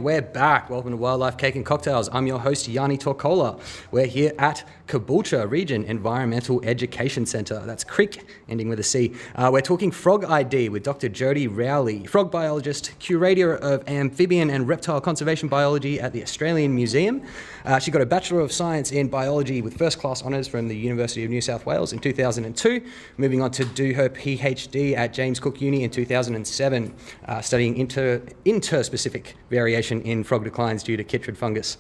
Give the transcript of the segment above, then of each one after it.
And we're back. Welcome to Wildlife Cake and Cocktails. I'm your host, Yanni Torcola. We're here at Caboolture Region Environmental Education Centre. That's CREEC, ending with a C. We're talking FrogID with Dr Jodi Rowley, frog biologist, curator of amphibian and reptile conservation biology at the Australian Museum. She got a Bachelor of Science in Biology with first class honours from the University of New South Wales in 2002, moving on to do her PhD at James Cook Uni in 2007, studying interspecific variation in frog declines due to chytrid fungus.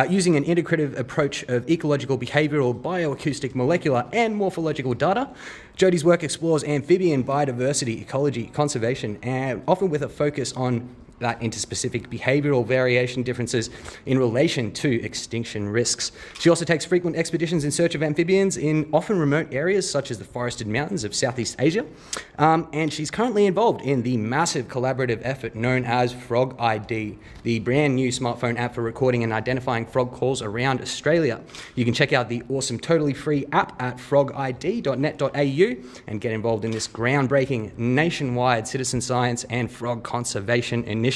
Using an integrative approach of ecological, behavioural, bioacoustic, molecular and morphological data, Jodi's work explores amphibian biodiversity, ecology, conservation, and often with a focus on that interspecific behavioural variation differences in relation to extinction risks. She also takes frequent expeditions in search of amphibians in often remote areas such as the forested mountains of Southeast Asia. And she's currently involved in the massive collaborative effort known as FrogID, the brand new smartphone app for recording and identifying frog calls around Australia. You can check out the awesome, totally free app at frogid.net.au and get involved in this groundbreaking nationwide citizen science and frog conservation initiative.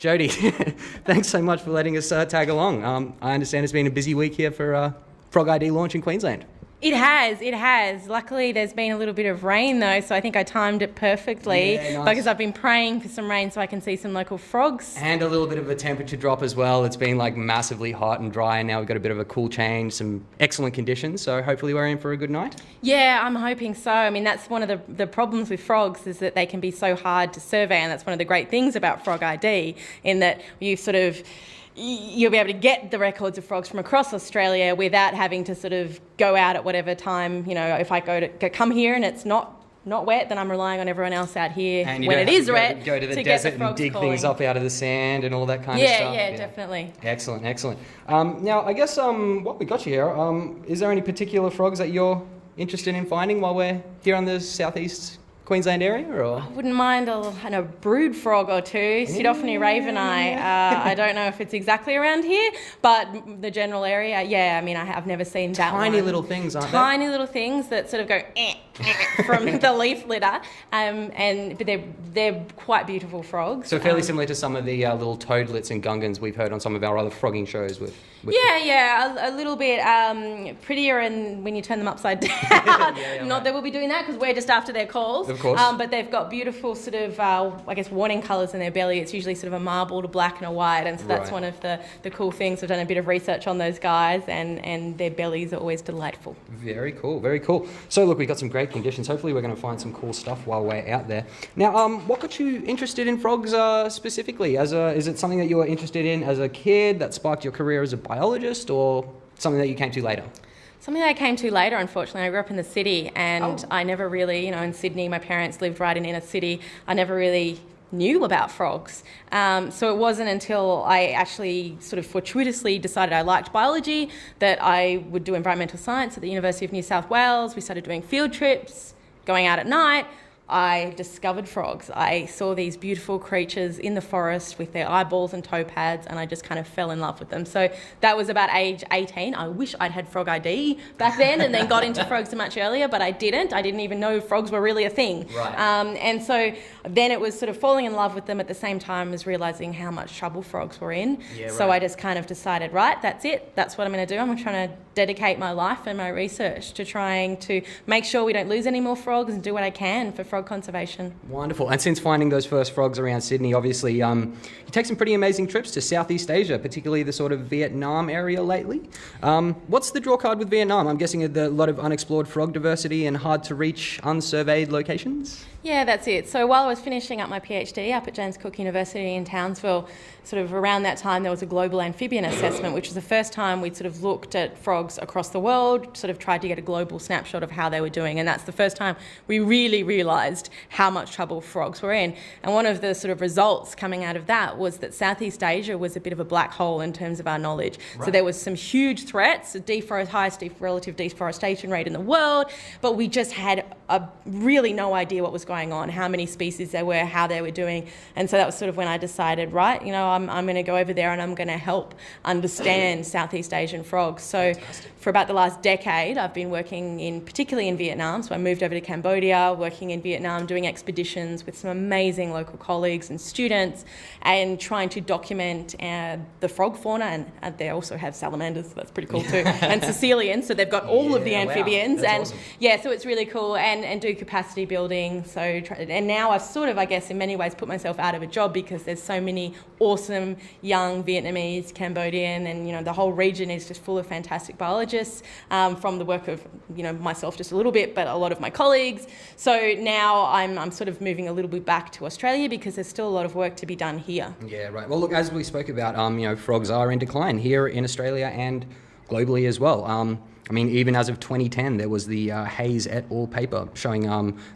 Jodi, thanks so much for letting us tag along. I understand it's been a busy week here for FrogID launch in Queensland. It has. Luckily, there's been a little bit of rain, though, so I think I timed it perfectly. Yeah, nice. Because I've been praying for some rain so I can see some local frogs. And a little bit of a temperature drop as well. It's been like massively hot and dry, and now we've got a bit of a cool change, some excellent conditions, so hopefully we're in for a good night. Yeah, I'm hoping so. I mean, that's one of the problems with frogs is that they can be so hard to survey, and that's one of the great things about FrogID, in that you'll be able to get the records of frogs from across Australia without having to sort of go out at whatever time. You know, if I come here and it's not wet, then I'm relying on everyone else out here when it is wet go to the desert and dig things up out of the sand and all that kind of stuff. Yeah, definitely. Excellent. Now, I guess what we got you here, is there any particular frogs that you're interested in finding while we're here on the southeast Queensland area? Or? I wouldn't mind a brood frog or two, Pseudophony raveni. I don't know if it's exactly around here, but the general area, I mean, I've never seen that one. Tiny little things, aren't they? Tiny little things that sort of go from the leaf litter, but they're quite beautiful frogs. So fairly similar to some of the little toadlets and gungans we've heard on some of our other frogging shows with a little bit prettier and when you turn them upside down. Not that we'll be doing that because we're just after their calls. Of course. But they've got beautiful sort of, warning colours in their belly. It's usually sort of a marbled, a black and a white, and so that's one of the cool things. I've done a bit of research on those guys, and their bellies are always delightful. Very cool. So look, we've got some great conditions. Hopefully we're going to find some cool stuff while we're out there. Now, what got you interested in frogs specifically? Is it something that you were interested in as a kid that sparked your career as a biologist, or something that you came to later? Something that I came to later, unfortunately. I grew up in the city, and I never really, in Sydney, my parents lived right in inner city. I never really knew about frogs. So it wasn't until I actually sort of fortuitously decided I liked biology that I would do environmental science at the University of New South Wales. We started doing field trips, going out at night. I discovered frogs. I saw these beautiful creatures in the forest with their eyeballs and toe pads, and I just kind of fell in love with them. So that was about age 18. I wish I'd had FrogID back then and then got into frogs much earlier, but I didn't. I didn't even know frogs were really a thing. Right. And so then it was sort of falling in love with them at the same time as realising how much trouble frogs were in. Yeah, so I just kind of decided, that's it. That's what I'm going to do. I'm trying to dedicate my life and my research to trying to make sure we don't lose any more frogs and do what I can for frog conservation. Wonderful. And since finding those first frogs around Sydney, obviously, you take some pretty amazing trips to Southeast Asia, particularly the sort of Vietnam area lately. What's the draw card with Vietnam? I'm guessing a lot of unexplored frog diversity and hard to reach, unsurveyed locations? Yeah, that's it. So while I was finishing up my PhD up at James Cook University in Townsville, sort of around that time there was a global amphibian assessment, which was the first time we'd sort of looked at frogs across the world, sort of tried to get a global snapshot of how they were doing, and that's the first time we really realised how much trouble frogs were in. And one of the sort of results coming out of that was that Southeast Asia was a bit of a black hole in terms of our knowledge. Right. So there was some huge threats, highest relative deforestation rate in the world, but we just had really no idea what was going going on, how many species there were, how they were doing. And so that was sort of when I decided, right, I'm going to go over there and I'm going to help understand Southeast Asian frogs. So for about the last decade, I've been working particularly in Vietnam. So I moved over to Cambodia, working in Vietnam, doing expeditions with some amazing local colleagues and students, and trying to document the frog fauna. And they also have salamanders, so that's pretty cool too, and caecilians. So they've got all of the amphibians. Wow. And awesome. yeah, so it's really cool, and do capacity building. So and now I've sort of, I guess, in many ways put myself out of a job because there's so many awesome young Vietnamese, Cambodian, and the whole region is just full of fantastic biologists from the work of myself just a little bit, but a lot of my colleagues. So now I'm sort of moving a little bit back to Australia because there's still a lot of work to be done here. Yeah, right. Well, look, as we spoke about, frogs are in decline here in Australia and globally as well. I mean, even as of 2010, there was the Hayes et al. Paper showing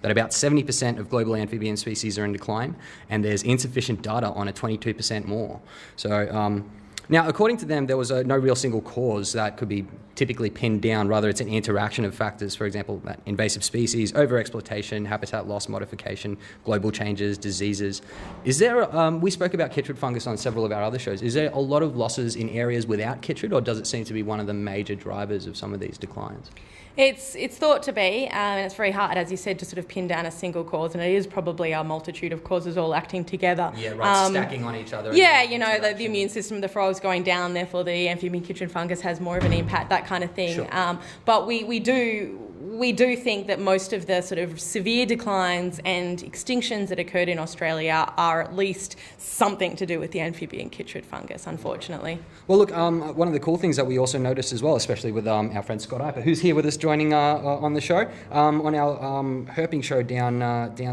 that about 70% of global amphibian species are in decline, and there's insufficient data on a 22% more. So now, according to them, there was no real single cause that could be typically pinned down. Rather, it's an interaction of factors, for example, invasive species, overexploitation, habitat loss, modification, global changes, diseases. Is there, we spoke about chytrid fungus on several of our other shows. Is there a lot of losses in areas without chytrid, or does it seem to be one of the major drivers of some of these declines? It's thought to be, and it's very hard, as you said, to sort of pin down a single cause, and it is probably a multitude of causes all acting together. Yeah, right, stacking on each other. Yeah, the immune system of the frog's going down, therefore the amphibian chytrid fungus has more of an impact, that kind of thing. Sure. But we do think that most of the sort of severe declines and extinctions that occurred in Australia are at least something to do with the amphibian chytrid fungus, unfortunately. Well, look, one of the cool things that we also noticed as well, especially with our friend Scott Eipper, who's here with us joining on the show, on our herping show down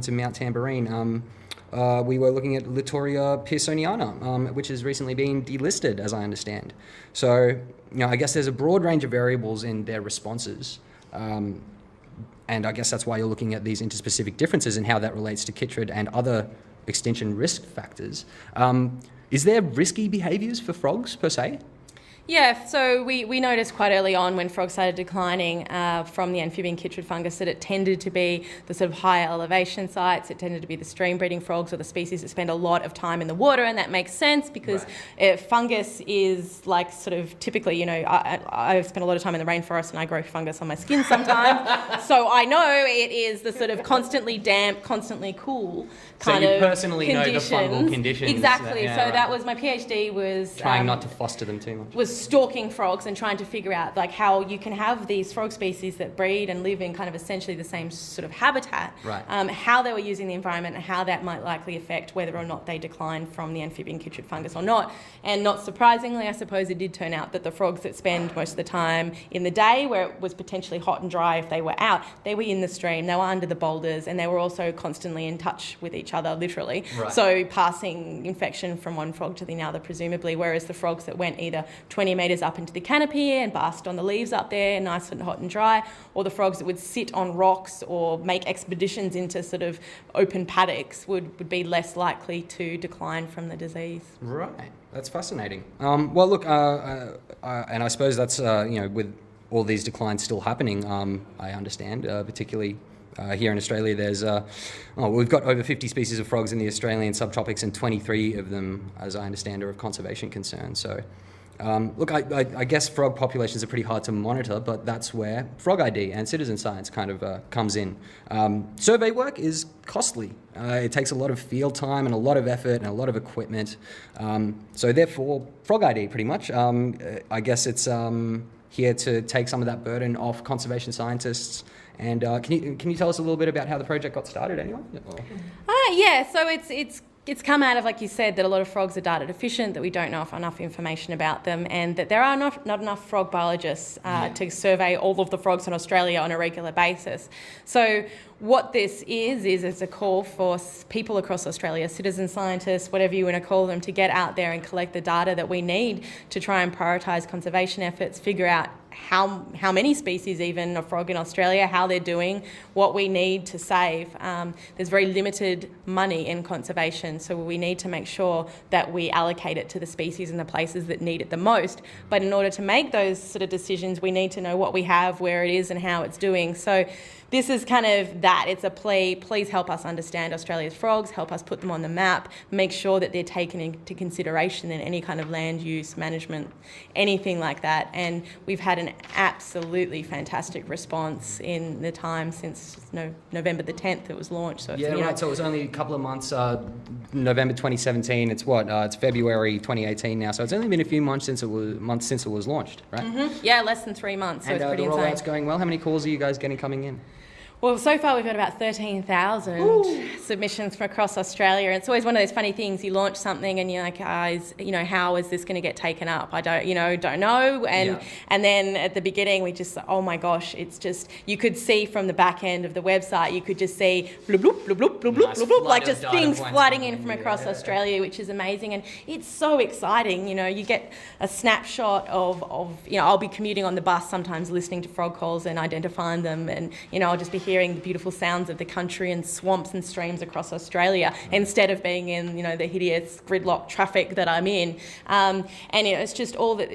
to Mount Tamborine, we were looking at Littoria pearsoniana, which has recently been delisted, as I understand. So, I guess there's a broad range of variables in their responses. And I guess that's why you're looking at these interspecific differences and how that relates to chytrid and other extinction risk factors. Is there risky behaviours for frogs per se? Yeah, so we noticed quite early on when frogs started declining from the amphibian chytrid fungus that it tended to be the sort of higher elevation sites, it tended to be the stream breeding frogs or the species that spend a lot of time in the water, and that makes sense because fungus is like sort of typically, I spend a lot of time in the rainforest and I grow fungus on my skin sometimes, so I know it is the sort of constantly damp, constantly cool kind of So you personally know the fungal conditions. Exactly, that was my PhD was... Trying not to foster them too much. Was stalking frogs and trying to figure out like how you can have these frog species that breed and live in kind of essentially the same sort of habitat, how they were using the environment and how that might likely affect whether or not they decline from the amphibian chytrid fungus or not. And not surprisingly, I suppose it did turn out that the frogs that spend most of the time in the day where it was potentially hot and dry if they were out, they were in the stream, they were under the boulders, and they were also constantly in touch with each other, literally. So passing infection from one frog to the other, presumably, whereas the frogs that went either 20 metres up into the canopy and basked on the leaves up there, nice and hot and dry, or the frogs that would sit on rocks or make expeditions into sort of open paddocks would be less likely to decline from the disease. Right, that's fascinating. Well, look, and I suppose that's, with all these declines still happening, I understand, particularly here in Australia, there's we've got over 50 species of frogs in the Australian subtropics, and 23 of them, as I understand, are of conservation concern. So, look, I guess frog populations are pretty hard to monitor, but that's where FrogID and citizen science kind of comes in. Survey work is costly. It takes a lot of field time and a lot of effort and a lot of equipment. So therefore, FrogID pretty much, I guess it's here to take some of that burden off conservation scientists. And can you tell us a little bit about how the project got started anyway? So it's come out of, like you said, that a lot of frogs are data deficient, that we don't know enough information about them, and that there are not enough frog biologists to survey all of the frogs in Australia on a regular basis. So what this is it's a call for people across Australia, citizen scientists, whatever you want to call them, to get out there and collect the data that we need to try and prioritise conservation efforts, figure out how many species even of frog in Australia, how they're doing, what we need to save. There's very limited money in conservation, so we need to make sure that we allocate it to the species and the places that need it the most. But in order to make those sort of decisions, we need to know what we have, where it is and how it's doing. So this is kind of that. It's a plea. Please help us understand Australia's frogs, help us put them on the map, make sure that they're taken into consideration in any kind of land use management, anything like that. And we've had an absolutely fantastic response in the time since November the 10th it was launched. So yeah, right. So it was only a couple of months, November 2017. It's what? It's February 2018 now. So it's only been a few months since it was launched, right? Mm-hmm. Yeah, less than 3 months. So and it's pretty the insane. rollout's going well. How many calls are you guys getting coming in? Well, so far we've got about 13,000 submissions from across Australia. And it's always one of those funny things. You launch something and you're like, how is this going to get taken up? I don't know. And then at the beginning we just, oh my gosh, it's just, you could see from the back end of the website, you could just see bloop, bloop, bloop, bloop, bloop, bloop, bloop, like just things flooding in from across Australia, which is amazing. And it's so exciting. You get a snapshot of I'll be commuting on the bus sometimes listening to frog calls and identifying them, and I'll just be hearing the beautiful sounds of the country and swamps and streams across Australia instead of being in the hideous gridlock traffic that I'm in. And it's just all that.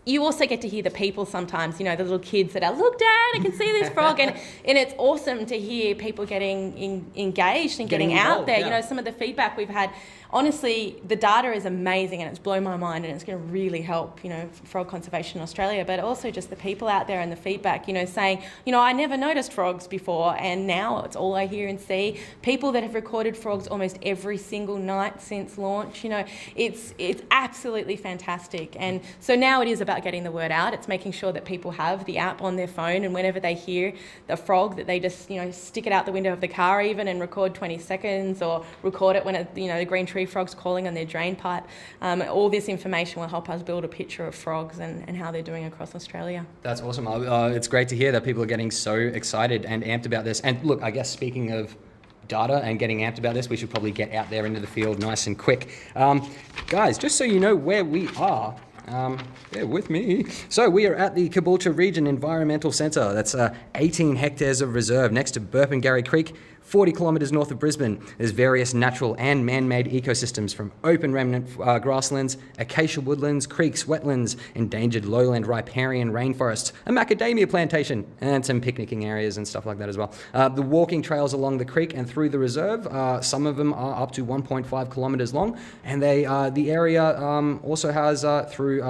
You also get to hear the people sometimes, the little kids that are, look, Dad, I can see this frog. And it's awesome to hear people getting engaged and getting out there. Yeah. Some of the feedback we've had, honestly, the data is amazing and it's blown my mind, and it's going to really help, frog conservation in Australia, but also just the people out there and the feedback, saying, I never noticed frogs before, and now it's all I hear and see. People that have recorded frogs almost every single night since launch, it's absolutely fantastic. And so now it is about getting the word out. It's making sure that people have the app on their phone, and whenever they hear the frog, that they just, stick it out the window of the car even and record 20 seconds, or record it when the green tree frogs calling on their drain pipe. All this information will help us build a picture of frogs and how they're doing across Australia. That's awesome. It's great to hear that people are getting so excited and amped about this. And look, I guess speaking of data and getting amped about this, we should probably get out there into the field nice and quick. Guys, just so you know where we are, bear with me. So we are at the Caboolture Region Environmental Centre. That's 18 hectares of reserve next to Burpengary Creek, 40 kilometres north of Brisbane. There's various natural and man-made ecosystems, from open remnant grasslands, acacia woodlands, creeks, wetlands, endangered lowland riparian rainforests, a macadamia plantation, and some picnicking areas and stuff like that as well. The walking trails along the creek and through the reserve, some of them are up to 1.5 kilometres long, and the area also has through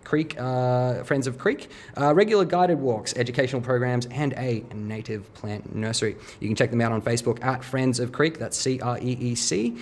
CREEC, Friends of CREEC, regular guided walks, educational programs, and a native plant nursery. You can check them out on Facebook at Friends of CREEC, that's CREEC,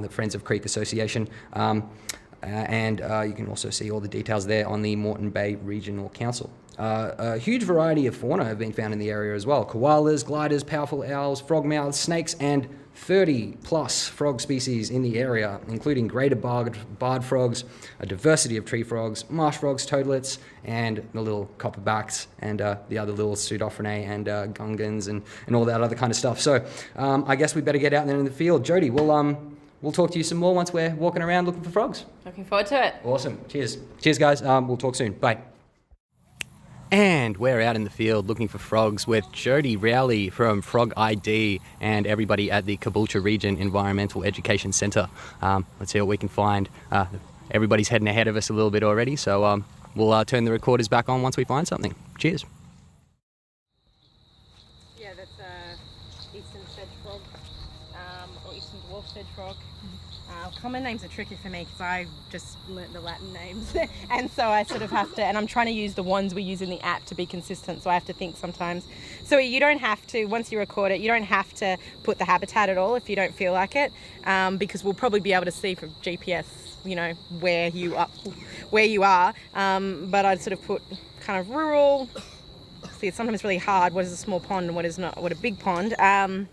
the Friends of CREEC Association. And you can also see all the details there on the Moreton Bay Regional Council. A huge variety of fauna have been found in the area as well. Koalas, gliders, powerful owls, frogmouths, snakes, and 30 plus frog species in the area, including greater barred frogs, a diversity of tree frogs, marsh frogs, toadlets, and the little copperbacks, and the other little pseudophrinae and gungans and all that other kind of stuff. So I guess we better get out there in the field. Jodi, we'll talk to you some more once we're walking around looking for frogs. Looking forward to it. Awesome. Cheers. Cheers, guys. We'll talk soon. Bye. And we're out in the field looking for frogs with Jodi Rowley from FrogID and everybody at the Caboolture Region Environmental Education Centre. Let's see what we can find. Everybody's heading ahead of us a little bit already, so we'll turn the recorders back on once we find something. Cheers. Yeah, that's eastern sedge frog, or eastern dwarf sedge frog. Common names are tricky for me because I just learnt the Latin names and so I sort of have to, and I'm trying to use the ones we use in the app to be consistent, so I have to think sometimes. So you don't have to, once you record it, you don't have to put the habitat at all if you don't feel like it, because we'll probably be able to see from GPS, where you are, but I'd sort of put kind of rural. See, it's sometimes really hard, what is a small pond and what is not, what a big pond, and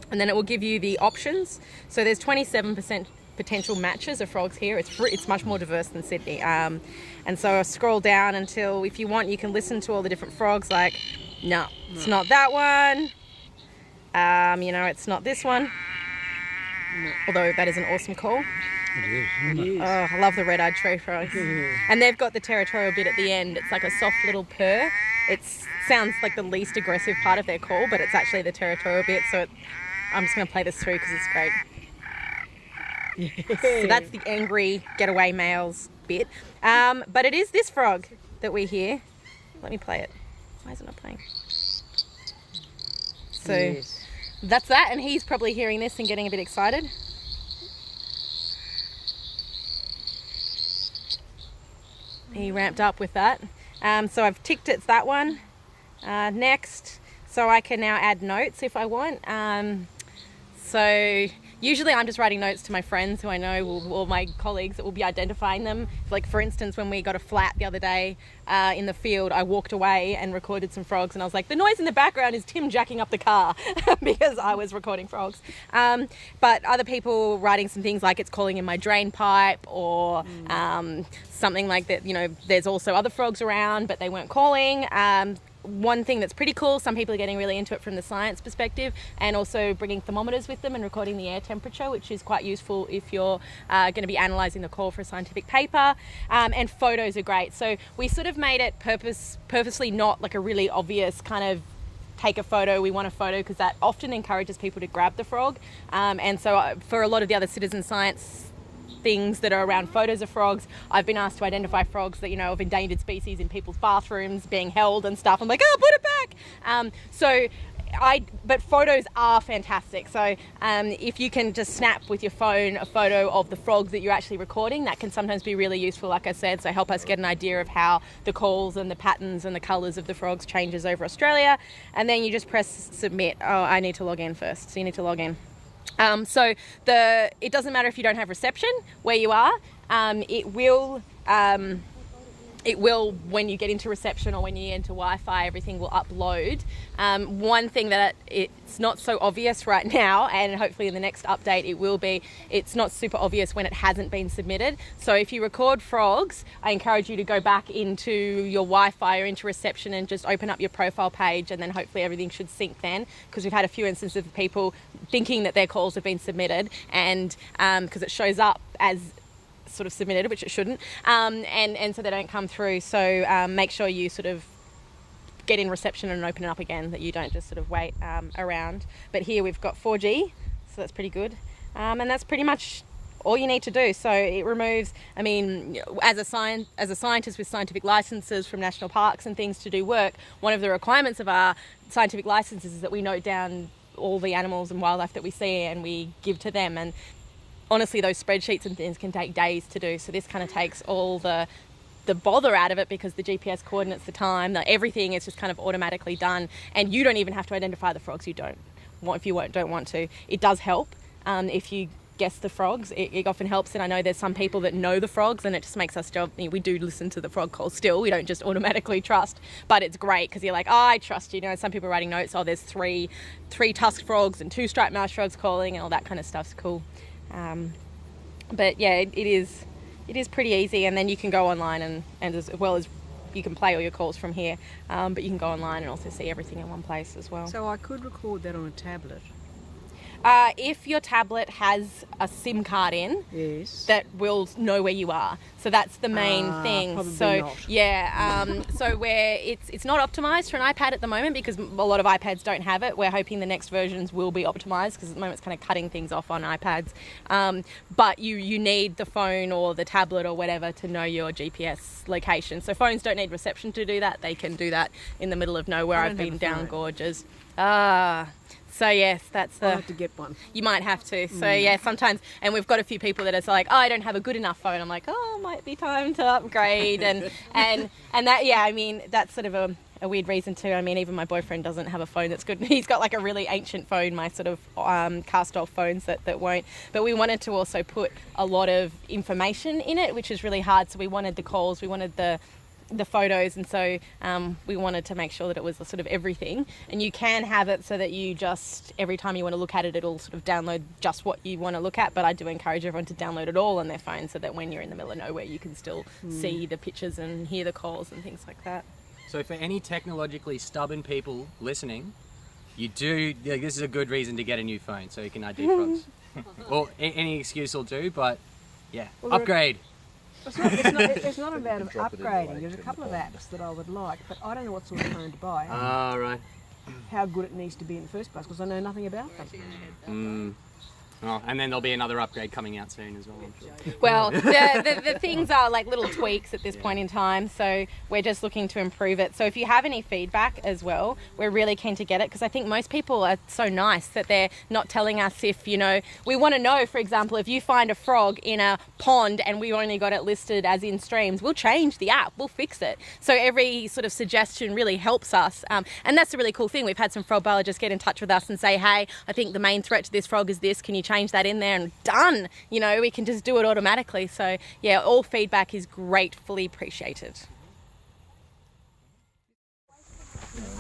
then it will give you the options. So there's 27% potential matches of frogs here. It's much more diverse than Sydney, and so I scroll down until, if you want, you can listen to all the different frogs. Like, no, it's not that one. It's not this one. No. Although that is an awesome call. It is. Oh, I love the red-eyed tree frogs. And they've got the territorial bit at the end. It's like a soft little purr. It sounds like the least aggressive part of their call, but it's actually the territorial bit. So I'm just going to play this through because it's great. So that's the angry getaway males bit. But it is this frog that we hear. Let me play it. Why is it not playing? So Yes. that's that, and he's probably hearing this and getting a bit excited. He ramped up with that. So I've ticked it's that one. Next, so I can now add notes if I want. So usually I'm just writing notes to my friends who I know or my colleagues that will be identifying them. Like for instance, when we got a flat the other day in the field, I walked away and recorded some frogs, and I was like, the noise in the background is Tim jacking up the car because I was recording frogs. But other people writing some things like it's calling in my drain pipe or something like that. You know, there's also other frogs around, but they weren't calling. One thing that's pretty cool, some people are getting really into it from the science perspective, and also bringing thermometers with them and recording the air temperature, which is quite useful if you're going to be analysing the call for a scientific paper. And photos are great. So we sort of made it purposely not like a really obvious kind of take a photo, we want a photo, because that often encourages people to grab the frog. And so for a lot of the other citizen science things that are around photos of frogs, I've been asked to identify frogs that, you know, of endangered species in people's bathrooms being held and stuff. I'm like, oh, put it back. But photos are fantastic. So if you can just snap with your phone a photo of the frogs that you're actually recording, that can sometimes be really useful, like I said, so help us get an idea of how the calls and the patterns and the colours of the frogs changes over Australia. And then you just press submit. Oh, I need to log in first. So you need to log in. So it doesn't matter if you don't have reception where you are. It will, when you get into reception or when you enter Wi-Fi, everything will upload. One thing that it's not so obvious right now, and hopefully in the next update it will be, it's not super obvious when it hasn't been submitted. So if you record frogs, I encourage you to go back into your Wi-Fi or into reception and just open up your profile page, and then hopefully everything should sync then, because we've had a few instances of people thinking that their calls have been submitted, and because it shows up as sort of submitted, which it shouldn't, and so they don't come through. So make sure you sort of get in reception and open it up again, that you don't just sort of wait around. But here we've got 4G, so that's pretty good, and that's pretty much all you need to do. So it removes, I mean, as a scientist with scientific licenses from national parks and things to do work, one of the requirements of our scientific licenses is that we note down all the animals and wildlife that we see and we give to them. And honestly, those spreadsheets and things can take days to do. So this kind of takes all the bother out of it, because the GPS coordinates, the time, everything is just kind of automatically done. And you don't even have to identify the frogs you don't want to. It does help if you guess the frogs. It often helps. And I know there's some people that know the frogs, and it just makes us job. We do listen to the frog call still. We don't just automatically trust, but it's great because you're like, oh, I trust you. You know, some people writing notes, oh, there's three tusked frogs and 2 striped marsh frogs calling, and all that kind of stuff's cool. But yeah, it is pretty easy, and then you can go online and as well as you can play all your calls from here, but you can go online and also see everything in one place as well. So I could record that on a tablet. If your tablet has a SIM card in, yes, that will know where you are. So that's the main thing. Probably so not. Yeah, so where it's not optimized for an iPad at the moment, because a lot of iPads don't have it. We're hoping the next versions will be optimized, because at the moment it's kind of cutting things off on iPads. But you need the phone or the tablet or whatever to know your GPS location. So phones don't need reception to do that. They can do that in the middle of nowhere. I've been down gorges. So yes, that's I'll have to get one. You might have to. So yeah, sometimes, and we've got a few people that are like, oh, I don't have a good enough phone. I'm like, oh, might be time to upgrade, and that, yeah, I mean, that's sort of a weird reason too. I mean, even my boyfriend doesn't have a phone that's good. He's got like a really ancient phone, my sort of cast off phones that won't. But we wanted to also put a lot of information in it, which is really hard. So we wanted the calls, we wanted the photos, and so we wanted to make sure that it was sort of everything. And you can have it so that you just, every time you want to look at it, it'll sort of download just what you want to look at. But I do encourage everyone to download it all on their phone, so that when you're in the middle of nowhere, you can still see the pictures and hear the calls and things like that. So for any technologically stubborn people listening, this is a good reason to get a new phone, so you can ID frogs. Or any excuse will do, but yeah, well, upgrade. It's not about upgrading. There's a couple of apps that I would like, but I don't know what sort of phone to buy. Right. How good it needs to be in the first place, because I know nothing about them. Oh, and then there'll be another upgrade coming out soon as well, I'm sure. Well, the things are like little tweaks at this point in time, so we're just looking to improve it. So if you have any feedback as well, we're really keen to get it, because I think most people are so nice that they're not telling us if, you know, we want to know, for example, if you find a frog in a pond and we only got it listed as in streams, we'll change the app, we'll fix it. So every sort of suggestion really helps us, and that's a really cool thing. We've had some frog biologists get in touch with us and say, hey, I think the main threat to this frog is this, can you change that in there? And done, you know, we can just do it automatically. So yeah, all feedback is gratefully appreciated.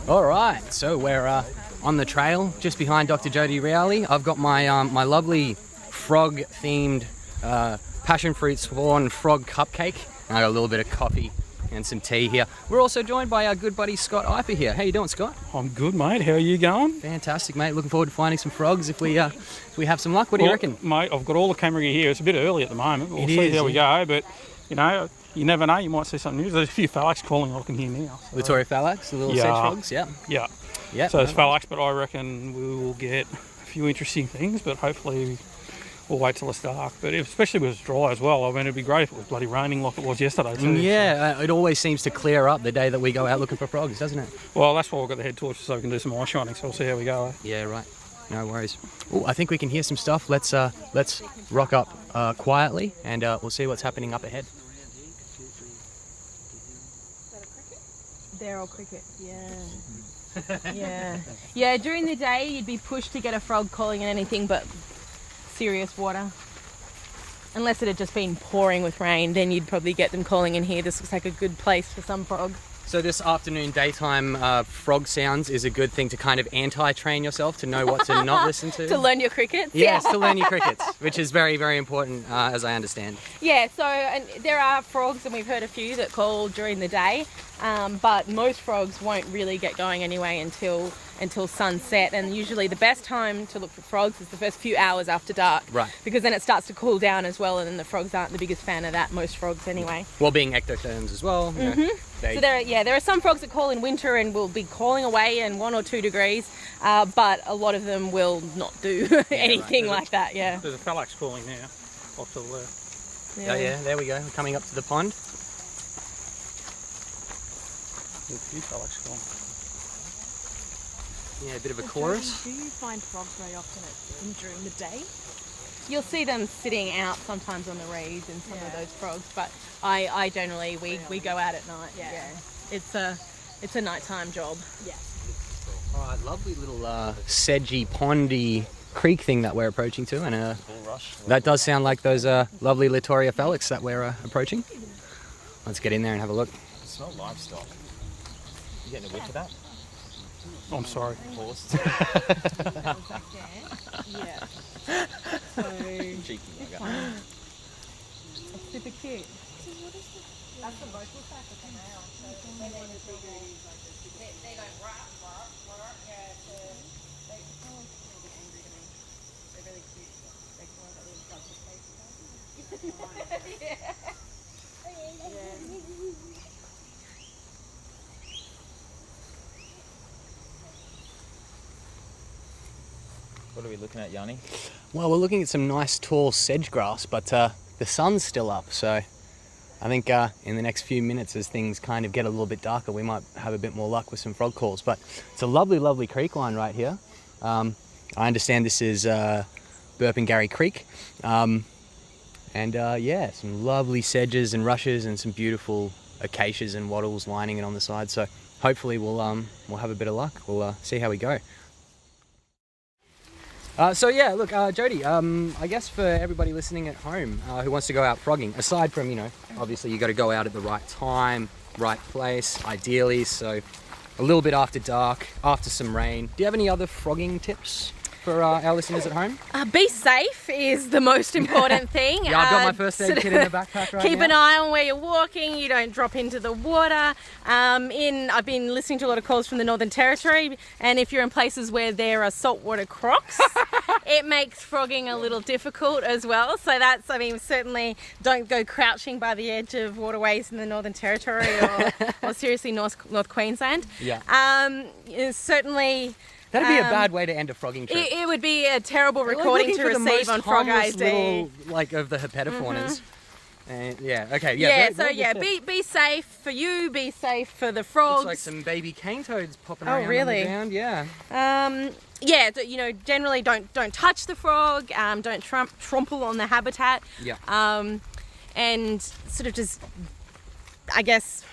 All right, so we're on the trail just behind Dr. Jodi Rowley. I've got my my lovely frog-themed passion fruit swan frog cupcake. And I got a little bit of coffee and some tea here. We're also joined by our good buddy Scott Eipper here. How you doing, Scott? I'm good, mate. How are you going? Fantastic, mate. Looking forward to finding some frogs if we have some luck. What do you reckon? Mate, I've got all the camera gear here. It's a bit early at the moment. We'll see how we go, but you know, you never know. You might see something new. There's a few phallax calling I can hear now. So. Victoria phallax, the little sedge frogs, yeah. Yeah. So it's phallax, but I reckon we will get a few interesting things, but hopefully we'll wait till it's dark. But especially when it's dry as well. I mean, it'd be great if it was bloody raining like it was yesterday too. Yeah, it always seems to clear up the day that we go out looking for frogs, doesn't it? Well, that's why we've got the head torch so we can do some eye shining, so we'll see how we go. Yeah, right. No worries. Oh, I think we can hear some stuff. Let's rock up quietly and we'll see what's happening up ahead. They're all crickets, yeah. Yeah, during the day you'd be pushed to get a frog calling in anything but serious water. Unless it had just been pouring with rain, then you'd probably get them calling in here. This looks like a good place for some frogs. So this afternoon, daytime frog sounds is a good thing to kind of anti-train yourself to know what to not listen to. To learn your crickets? Yes, to learn your crickets, which is very, very important as I understand. Yeah, so and there are frogs, and we've heard a few that call during the day, but most frogs won't really get going anyway until sunset, and usually the best time to look for frogs is the first few hours after dark. Right. Because then it starts to cool down as well, and then the frogs aren't the biggest fan of that, most frogs anyway. Well, being ectotherms as well. You know, So there are some frogs that call in winter and will be calling away in 1 or 2 degrees, but a lot of them will not do anything like that, yeah. There's a phallax calling now, off to the left. Oh yeah, there we go. We're coming up to the pond. There's a few phallax calling. Yeah, a bit of a chorus. Do you find frogs very often during the day? You'll see them sitting out sometimes on the reeds and some of those frogs, but I generally, we go out at night. Yeah. It's a nighttime job. Yeah. All right, lovely little sedgy, pondy creek thing that we're approaching to, and that does sound like those lovely Litoria phallax that we're approaching. Let's get in there and have a look. It smells livestock. You getting a whiff of that? Oh, I'm sorry. Horse. Yeah. Cheeky like that. It's super cute. That's the vocal sack that came out. They don't rap, yeah, they're really cute. They call it a little Dr. What are we looking at, Yanni? Well, we're looking at some nice tall sedge grass, but the sun's still up, so I think in the next few minutes as things kind of get a little bit darker, we might have a bit more luck with some frog calls. But it's a lovely, lovely creek line right here. I understand this is Burpengary Creek. Yeah, some lovely sedges and rushes and some beautiful acacias and wattles lining it on the side. So hopefully we'll have a bit of luck. We'll see how we go. Jodi, I guess for everybody listening at home who wants to go out frogging, aside from, you know, obviously you got to go out at the right time, right place, ideally, so a little bit after dark, after some rain. Do you have any other frogging tips for our listeners at home? Be safe is the most important thing. Yeah, I've got my first aid kit in the backpack right Keep now. an eye on where you're walking, you don't drop into the water. I've been listening to a lot of calls from the Northern Territory, and if you're in places where there are saltwater crocs, it makes frogging a little difficult as well. So certainly don't go crouching by the edge of waterways in the Northern Territory or seriously North Queensland. Yeah. Certainly That'd be a bad way to end a frogging trip. It would be a terrible They're, recording to looking for the receive most on Frog harmless ID. little, like, of the herpetofaunas. And okay, Be safe for you, be safe for the frogs. Looks like some baby cane toads popping around really? on the ground. Yeah. Generally don't touch the frog, don't trample on the habitat. Yeah. And sort of just, I guess,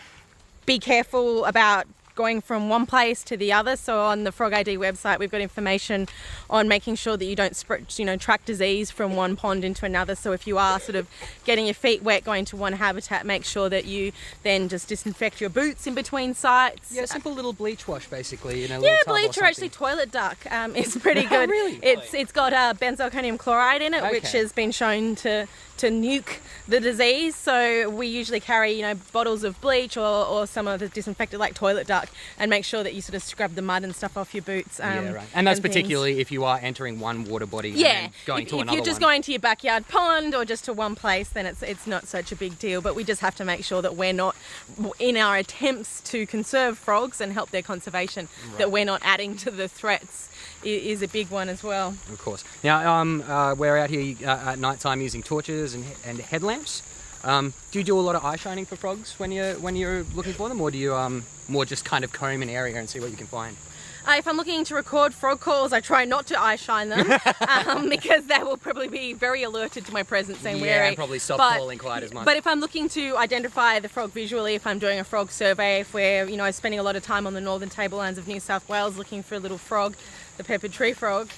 be careful about going from one place to the other. So on the Frog ID website, we've got information on making sure that you don't track disease from one pond into another. So if you are sort of getting your feet wet going to one habitat, make sure that you then just disinfect your boots in between sites. Yeah, a simple little bleach wash, basically. In a little tub bleach or actually toilet duck is pretty good. Really? It's got benzalkonium chloride in it, which has been shown to nuke the disease. So we usually carry, bottles of bleach or some of the disinfectant like toilet duck, and make sure that you sort of scrub the mud and stuff off your boots. And that's particularly if you are entering one water body and then going to another one. If you're just going to your backyard pond or just to one place, then it's not such a big deal. But we just have to make sure that we're not, in our attempts to conserve frogs and help their conservation, that we're not adding to the threats. Is a big one as well. Of course. Now, we're out here at night time using torches and headlamps. Do you do a lot of eye shining for frogs when you're looking for them, or do you more just kind of comb an area and see what you can find? If I'm looking to record frog calls, I try not to eye shine them because they will probably be very alerted to my presence and wary. And probably stop calling quite as much. But if I'm looking to identify the frog visually, if I'm doing a frog survey, if we're spending a lot of time on the northern tablelands of New South Wales looking for a little frog, the peppered tree frog,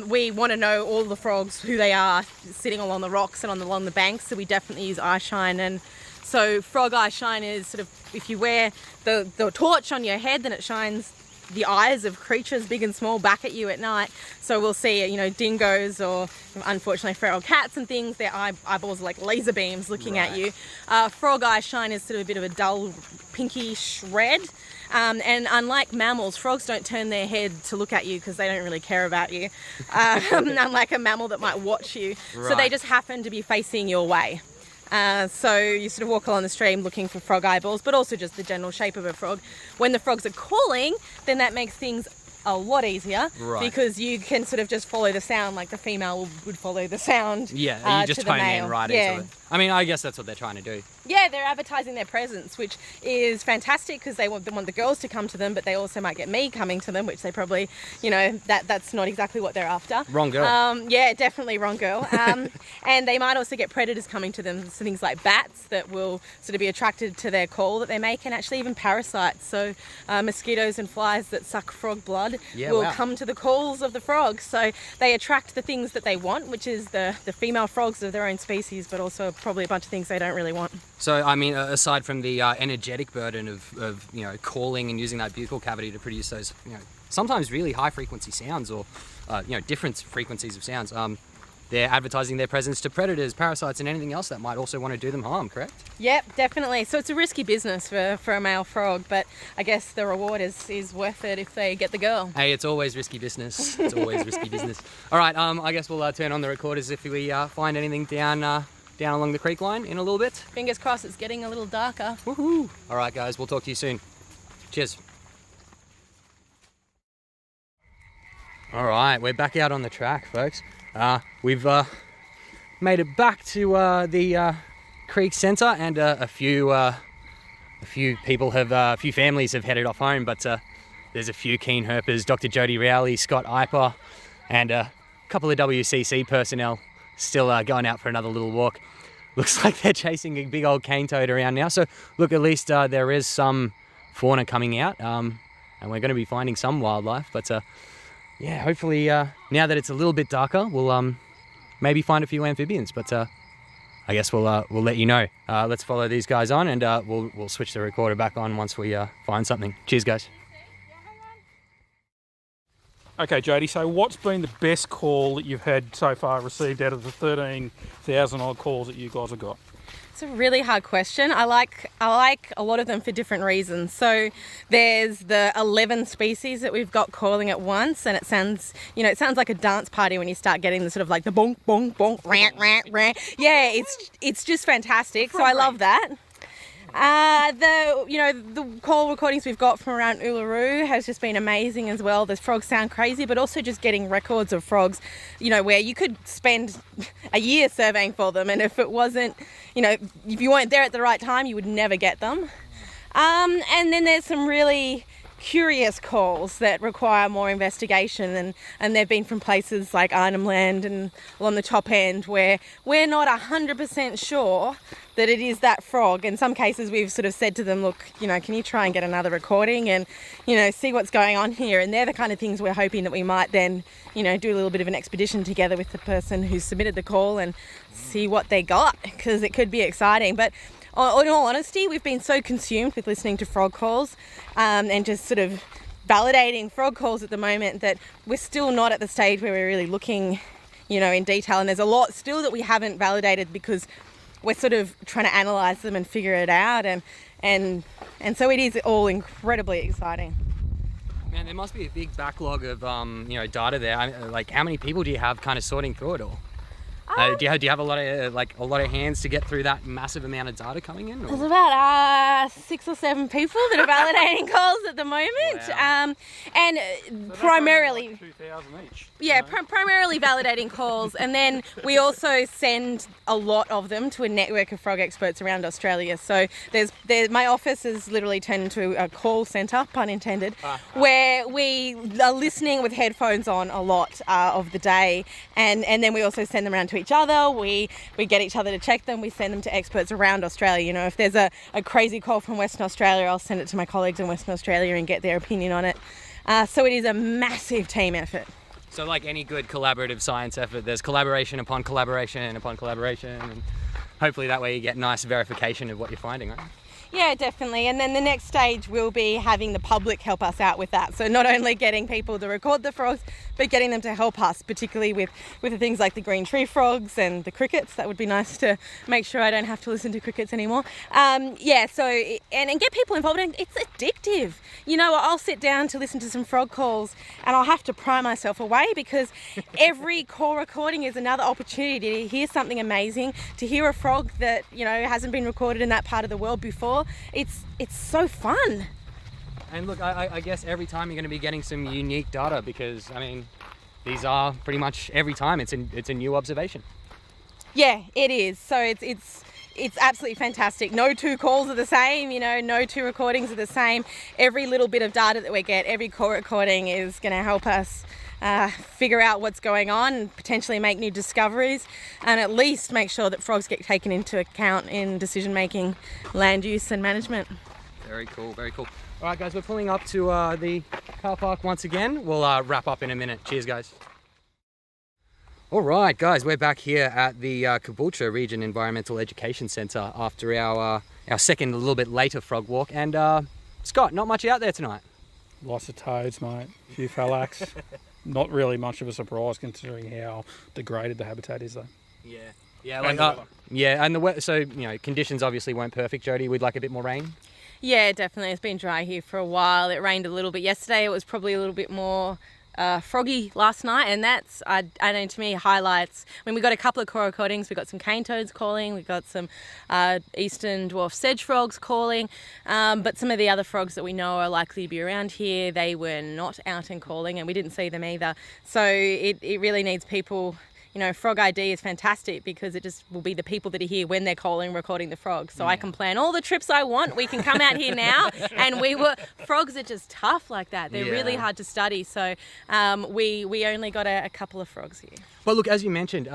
we want to know all the frogs, who they are, sitting along the rocks and along the banks, so we definitely use eye shine. And so frog eye shine is sort of, if you wear the torch on your head, then it shines the eyes of creatures big and small back at you at night. So we'll see dingoes or unfortunately feral cats and things, their eyeballs are like laser beams looking at you. Frog eye shine is sort of a bit of a dull pinkish red. And unlike mammals, frogs don't turn their head to look at you because they don't really care about you. Unlike a mammal that might watch you. So they just happen to be facing your way. So you sort of walk along the stream looking for frog eyeballs, but also just the general shape of a frog. When the frogs are calling, then that makes things a lot easier because you can sort of just follow the sound, like the female would follow the sound. Yeah, you just to the hone male. in right into it. I mean, I guess that's what they're trying to do. Yeah, they're advertising their presence, which is fantastic because they want the girls to come to them, but they also might get me coming to them, which they probably, that's not exactly what they're after. Wrong girl. Yeah, definitely wrong girl. And they might also get predators coming to them, so things like bats that will sort of be attracted to their call that they make, and actually even parasites. So mosquitoes and flies that suck frog blood will come to the calls of the frogs. So they attract the things that they want, which is the female frogs of their own species, but also probably a bunch of things they don't really want. So, I mean, aside from the energetic burden of calling and using that buccal cavity to produce those, sometimes really high frequency sounds or, different frequencies of sounds, they're advertising their presence to predators, parasites, and anything else that might also want to do them harm, correct? Yep, definitely. So it's a risky business for a male frog, but I guess the reward is worth it if they get the girl. Hey, it's always risky business. It's always risky business. All right, I guess we'll turn on the recorders if we find anything down along the creek line in a little bit. Fingers crossed, it's getting a little darker. Woohoo! All right, guys, we'll talk to you soon. Cheers. All right, we're back out on the track, folks. We've made it back to the creek centre, and a few families have headed off home, but there's a few keen herpers, Dr Jodi Rowley, Scott Eipper, and a couple of WCC personnel still going out for another little walk. Looks like they're chasing a big old cane toad around now. So look, at least there is some fauna coming out, and we're going to be finding some wildlife. But yeah, hopefully now that it's a little bit darker, we'll maybe find a few amphibians. But I guess we'll let you know. Let's follow these guys on, and we'll switch the recorder back on once we find something. Cheers, guys. Okay, Jodi, so what's been the best call that you've had so far received out of the 13,000 odd calls that you guys have got? It's a really hard question. I like a lot of them for different reasons. So there's the 11 species that we've got calling at once, and it sounds like a dance party when you start getting the sort of like the bonk, bonk, bonk, rant, rant, rant. Yeah, it's just fantastic. So I love that. The call recordings we've got from around Uluru has just been amazing as well. The frogs sound crazy, but also just getting records of frogs, where you could spend a year surveying for them, and if it wasn't, if you weren't there at the right time, you would never get them. And then there's some really curious calls that require more investigation, and they've been from places like Arnhem Land and along the top end where we're not 100% sure that it is that frog. In some cases we've sort of said to them, look, can you try and get another recording and see what's going on here, and they're the kind of things we're hoping that we might then do a little bit of an expedition together with the person who submitted the call and see what they got, because it could be exciting. But in all honesty, we've been so consumed with listening to frog calls and just sort of validating frog calls at the moment that we're still not at the stage where we're really looking, in detail. And there's a lot still that we haven't validated because we're sort of trying to analyse them and figure it out. And so it is all incredibly exciting. Man, there must be a big backlog of data there. Like, how many people do you have kind of sorting through it all? Do you have a lot of hands to get through that massive amount of data coming in? Or? There's about 6 or 7 people that are validating calls at the moment. Wow. And So primarily, like 2,000 each. yeah, primarily validating calls, and then we also send a lot of them to a network of frog experts around Australia. So my office is literally turned into a call centre, pun intended, where we are listening with headphones on a lot of the day, and then we also send them around to each other. We get each other to check them. We send them to experts around Australia. If there's a crazy call from Western Australia, I'll send it to my colleagues in Western Australia and get their opinion on it. So it is a massive team effort. So like any good collaborative science effort, there's collaboration upon collaboration upon collaboration, and hopefully that way you get nice verification of what you're finding, right? Yeah, definitely. And then the next stage will be having the public help us out with that. So not only getting people to record the frogs, but getting them to help us, particularly with the things like the green tree frogs and the crickets. That would be nice to make sure I don't have to listen to crickets anymore. And get people involved. And it's addictive. I'll sit down to listen to some frog calls and I'll have to pry myself away, because every call recording is another opportunity to hear something amazing, to hear a frog that, hasn't been recorded in that part of the world before. It's so fun. And look, I guess every time you're going to be getting some unique data, because these are pretty much every time it's a new observation. Yeah, it is. So it's absolutely fantastic. No 2 calls are the same, no 2 recordings are the same. Every little bit of data that we get, every call recording is going to help us figure out what's going on and potentially make new discoveries, and at least make sure that frogs get taken into account in decision making, land use and management. Very cool, very cool. All right, guys, we're pulling up to the car park once again. We'll wrap up in a minute. Cheers, guys. All right, guys, we're back here at the Caboolture Region Environmental Education Centre after our second, a little bit later frog walk. And Scott, not much out there tonight. Lots of toads, mate. A few phallax. Not really much of a surprise considering how degraded the habitat is, though. Yeah, And the weather. and the weather. So conditions obviously weren't perfect. Jodi, we'd like a bit more rain. Yeah, definitely. It's been dry here for a while. It rained a little bit yesterday. It was probably a little bit more froggy last night, and that's, I know, to me, highlights. We got a couple of call recordings. We got some cane toads calling. We got some eastern dwarf sedge frogs calling. But some of the other frogs that we know are likely to be around here, they were not out and calling, and we didn't see them either. So it really needs people. FrogID is fantastic because it just will be the people that are here when they're calling, recording the frogs. So I can plan all the trips I want. We can come out here now, and frogs are just tough like that. They're really hard to study. So we only got a couple of frogs here. Well, look, as you mentioned,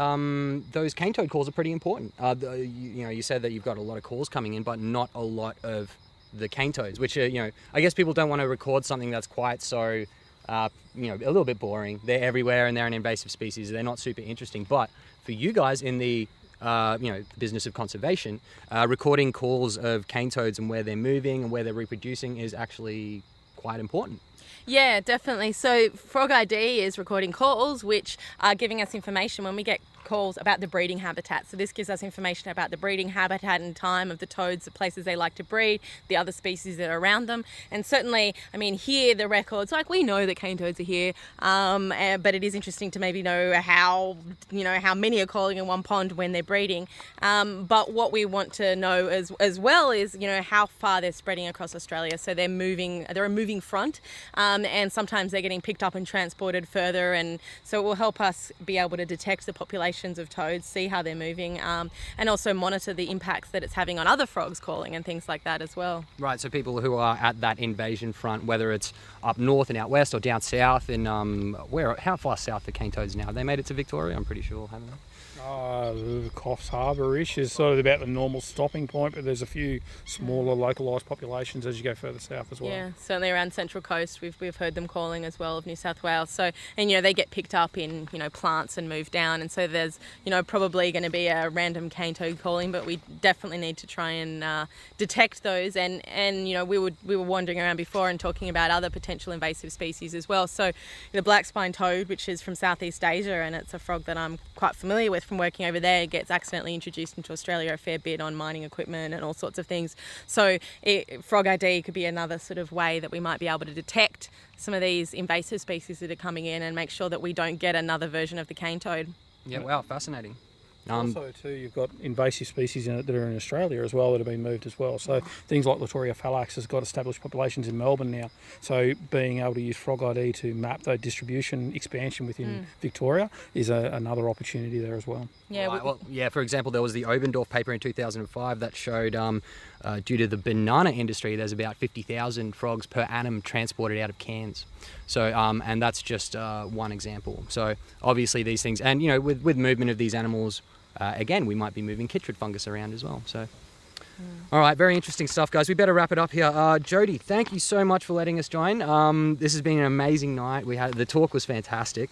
those cane toad calls are pretty important. You said that you've got a lot of calls coming in, but not a lot of the cane toads, which are, I guess people don't want to record something that's quite so a little bit boring. They're everywhere and they're an invasive species. They're not super interesting. But for you guys in the business of conservation, recording calls of cane toads and where they're moving and where they're reproducing is actually quite important. Yeah, definitely. So FrogID is recording calls, which are giving us information when we get calls about the breeding habitat. So this gives us information about the breeding habitat and time of the toads, the places they like to breed, the other species that are around them. And certainly, I mean, here the records, like we know that cane toads are here, but it is interesting to maybe know how many are calling in one pond when they're breeding. But what we want to know as well is, how far they're spreading across Australia. So they're a moving front, and sometimes they're getting picked up and transported further. And so it will help us be able to detect the populations of toads, see how they're moving, and also monitor the impacts that it's having on other frogs calling and things like that as well. Right, so people who are at that invasion front, whether it's up north and out west or down south, and how far south are cane toads now? Have they made it to Victoria? I'm pretty sure, haven't they? Coffs Harbour-ish is sort of about the normal stopping point, but there's a few smaller localised populations as you go further south as well. Yeah, certainly around Central Coast we've heard them calling as well, of New South Wales. So, and they get picked up in plants and moved down, and so there's probably going to be a random cane toad calling, but we definitely need to try and detect those. And we were wandering around before and talking about other potential invasive species as well. So the black spine toad, which is from Southeast Asia, and it's a frog that I'm quite familiar with from working over there, gets accidentally introduced into Australia a fair bit on mining equipment and all sorts of things. So FrogID could be another sort of way that we might be able to detect some of these invasive species that are coming in and make sure that we don't get another version of the cane toad. Yeah, wow, fascinating. Also, too, you've got invasive species in it that are in Australia as well that have been moved as well. So things like Latoria phallax has got established populations in Melbourne now. So being able to use FrogID to map the distribution expansion within Victoria is another opportunity there as well. Yeah. Right. For example, there was the Obendorf paper in 2005 that showed due to the banana industry, there's about 50,000 frogs per annum transported out of Cairns. So, and that's just one example. So obviously these things, and with movement of these animals, again, we might be moving chytrid fungus around as well. So, all right, very interesting stuff, guys. We better wrap it up here. Jodi, thank you so much for letting us join. This has been an amazing night. The talk was fantastic.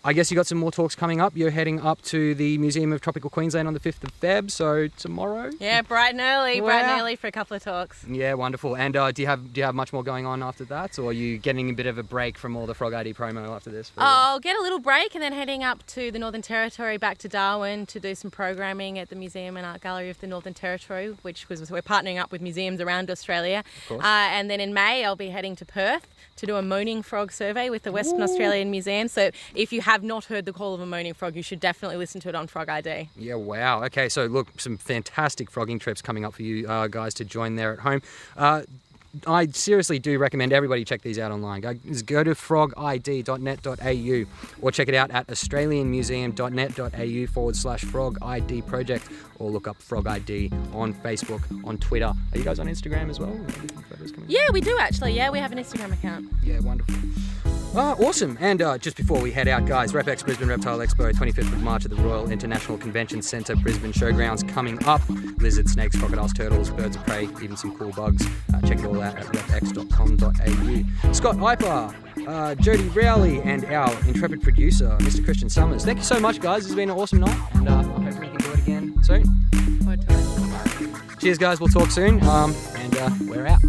I guess you got some more talks coming up. You're heading up to the Museum of Tropical Queensland on the 5th of Feb, so tomorrow? Yeah, bright and early for a couple of talks. Yeah, wonderful. And do you have much more going on after that, or are you getting a bit of a break from all the FrogID promo after this? I'll get a little break and then heading up to the Northern Territory, back to Darwin, to do some programming at the Museum and Art Gallery of the Northern Territory, we're partnering up with museums around Australia. Of course. And then in May, I'll be heading to Perth to do a moaning frog survey with the Western Australian Museum. So if you have not heard the call of a moaning frog, you should definitely listen to it on FrogID. Yeah, wow. Okay, so look, some fantastic frogging trips coming up for you guys to join there at home. I seriously do recommend everybody check these out online. Go to frogid.net.au or check it out at australianmuseum.net.au/frogid project, or look up FrogID on Facebook, on Twitter. Are you guys on Instagram as well? Yeah, we do actually. Yeah, we have an Instagram account. Yeah, wonderful. Awesome. And just before we head out, guys, RepX Brisbane Reptile Expo, 25th of March at the Royal International Convention Centre, Brisbane Showgrounds coming up. Lizards, snakes, crocodiles, turtles, birds of prey, even some cool bugs. Check it all out at repx.com.au. Scott Eipper, Jodi Rowley, and our intrepid producer, Mr. Christian Summers. Thank you so much, guys. It's been an awesome night, and hopefully we can do it again soon. Forward to it. Cheers, guys. We'll talk soon, and we're out.